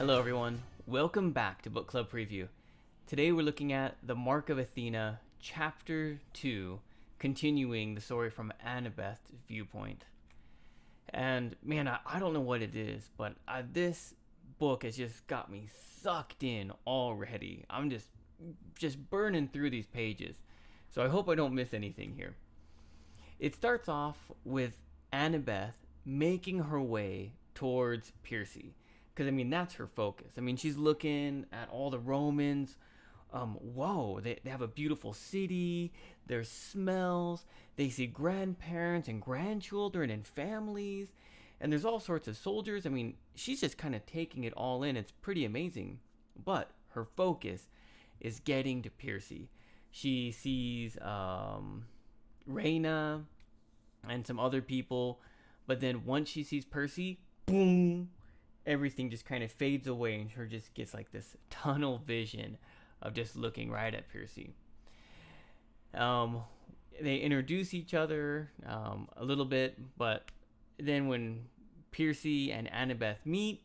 Hello everyone, welcome back to Book Club Preview. Today we're looking at The Mark of Athena, Chapter 2, continuing the story from Annabeth's viewpoint. And man, I don't know what it is, but this book has just got me sucked in already. I'm just burning through these pages, so I hope I don't miss anything here. It starts off with Annabeth making her way towards Piercy. Because, that's her focus. She's looking at all the Romans. Whoa, they have a beautiful city. There's smells. They see grandparents and grandchildren and families. And there's all sorts of soldiers. She's just kind of taking it all in. It's pretty amazing. But her focus is getting to Piercy. She sees Reyna and some other people. But then once she sees Percy, boom, everything just kind of fades away, and her just gets like this tunnel vision of just looking right at Piercy. They introduce each other a little bit, but then when Piercy and Annabeth meet,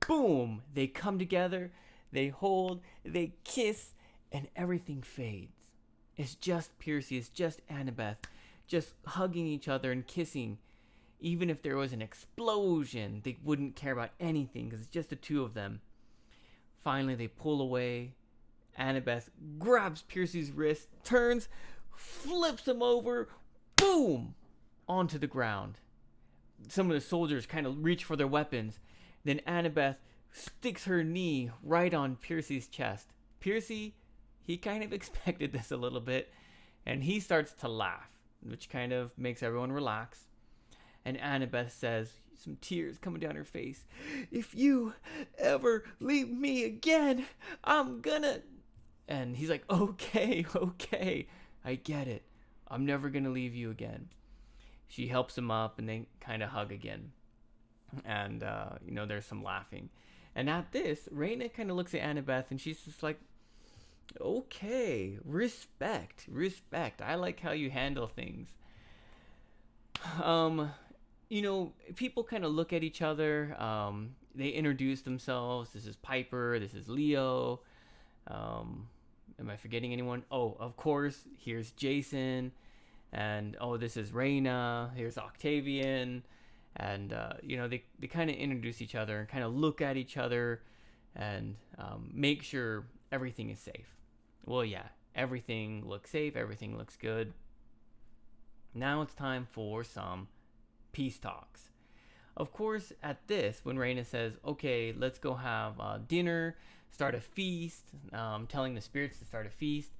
boom, they come together, they hold, they kiss, and everything fades. It's just Piercy, it's just Annabeth, just hugging each other and kissing. Even if there was an explosion, they wouldn't care about anything because it's just the two of them. Finally, they pull away. Annabeth grabs Piercy's wrist, turns, flips him over, boom, onto the ground. Some of the soldiers kind of reach for their weapons. Then Annabeth sticks her knee right on Piercy's chest. Piercy, he kind of expected this a little bit, and he starts to laugh, which kind of makes everyone relax. And Annabeth says, some tears coming down her face, "If you ever leave me again, I'm gonna..." And he's like, okay, I get it. I'm never gonna leave you again. She helps him up and they kind of hug again. And, there's some laughing. And at this, Reyna kind of looks at Annabeth and she's just like, okay, respect. I like how you handle things. People kind of look at each other. They introduce themselves. This is Piper. This is Leo. Am I forgetting anyone? Oh, of course. Here's Jason. And, this is Reyna. Here's Octavian. And, they kind of introduce each other and kind of look at each other and make sure everything is safe. Well, yeah, everything looks safe. Everything looks good. Now it's time for some peace talks. Of course, at this, when Reyna says, okay, let's go have dinner, start a feast, telling the spirits to start a feast,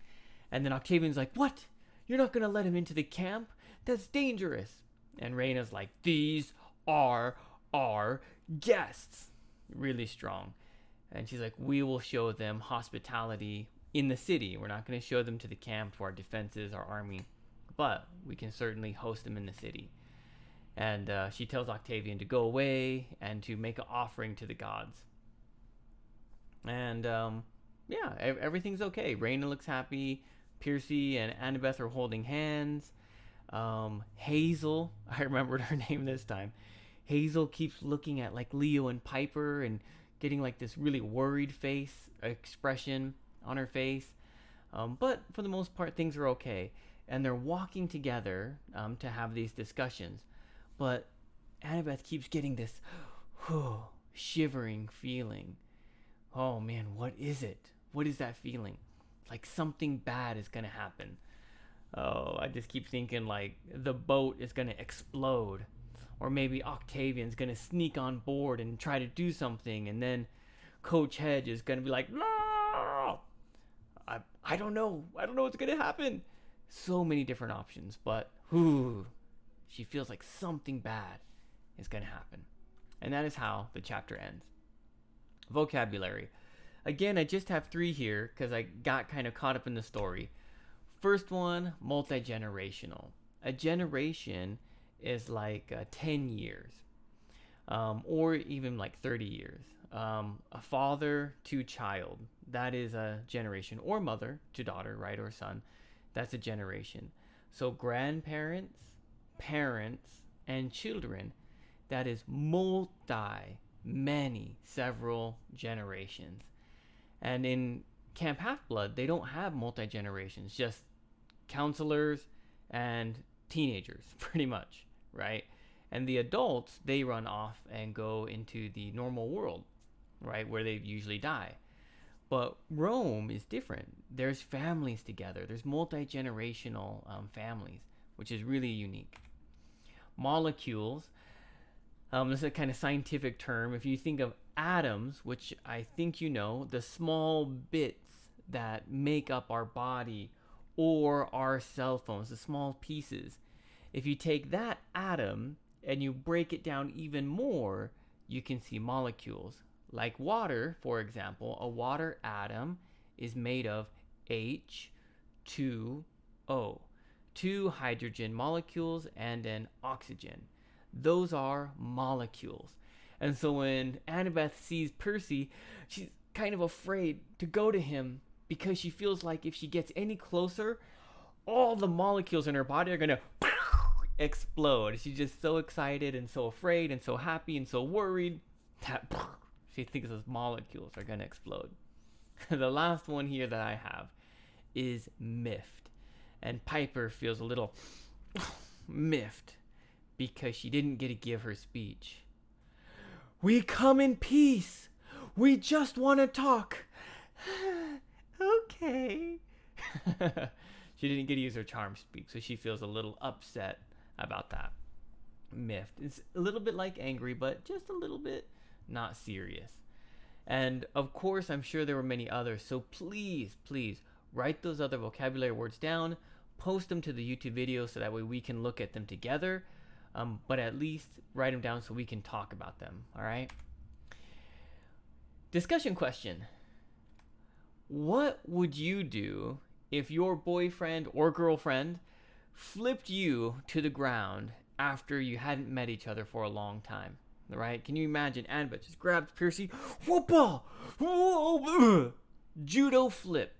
and then Octavian's like, what? You're not going to let him into the camp? That's dangerous. And Reyna's like, these are our guests. Really strong. And she's like, we will show them hospitality in the city. We're not going to show them to the camp, to our defenses, our army, but we can certainly host them in the city. And she tells Octavian to go away and to make an offering to the gods. And everything's okay. Reyna looks happy. Piercy and Annabeth are holding hands. Hazel, I remembered her name this time. Hazel keeps looking at like Leo and Piper and getting like this really worried expression on her face. But for the most part, things are okay. And they're walking together to have these discussions. But Annabeth keeps getting this shivering feeling. Oh man, what is it? What is that feeling? Like something bad is going to happen. Oh, I just keep thinking like the boat is going to explode. Or maybe Octavian's going to sneak on board and try to do something. And then Coach Hedge is going to be like, no! I don't know. I don't know what's going to happen. So many different options. But, she feels like something bad is going to happen. And that is how the chapter ends. Vocabulary. Again, I just have 3 here because I got kind of caught up in the story. First one, multi-generational. A generation is like 10 years. Or even like 30 years. A father to child. That is a generation. Or mother to daughter, right? Or son. That's a generation. So grandparents, parents, and children, that is multi several generations. And in Camp Half Blood, they don't have multi generations, just counselors and teenagers, pretty much, right? And the adults, they run off and go into the normal world, right, where they usually die. But Rome is different. There's families together. There's multi-generational families, which is really unique. Molecules. This is a kind of scientific term. If you think of atoms, which I think you know, the small bits that make up our body or our cell phones, the small pieces. If you take that atom and you break it down even more, you can see molecules. Like water, for example, a water atom is made of H2O, two hydrogen molecules and an oxygen. Those are molecules. And so when Annabeth sees Percy, she's kind of afraid to go to him because she feels like if she gets any closer, all the molecules in her body are going to explode. She's just so excited and so afraid and so happy and so worried that she thinks those molecules are going to explode. The last one here that I have is miffed. And Piper feels a little miffed because she didn't get to give her speech. We come in peace. We just want to talk. Okay. She didn't get to use her charm speak, so she feels a little upset about that. Miffed. It's a little bit like angry, but just a little bit not serious. And of course, I'm sure there were many others, so please write those other vocabulary words down, post them to the YouTube video so that way we can look at them together, but at least write them down so we can talk about them. All right. Discussion question. What would you do if your boyfriend or girlfriend flipped you to the ground after you hadn't met each other for a long time? Right? Can you imagine Annabeth just grabs Percy, whoop-a, judo flip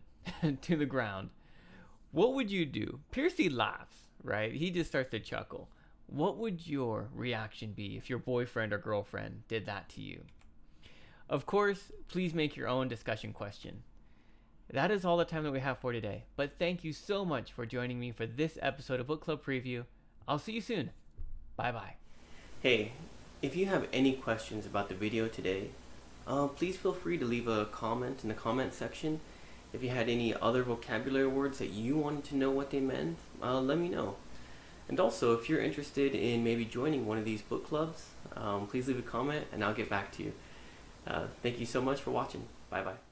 to the ground. What would you do? Percy laughs, right? He just starts to chuckle. What would your reaction be if your boyfriend or girlfriend did that to you? Of course, please make your own discussion question. That is all the time that we have for today. But thank you so much for joining me for this episode of Book Club Preview. I'll see you soon. Bye-bye. Hey, if you have any questions about the video today, please feel free to leave a comment in the comment section. If you had any other vocabulary words that you wanted to know what they meant, let me know. And also, if you're interested in maybe joining one of these book clubs, please leave a comment and I'll get back to you. Thank you so much for watching. Bye-bye.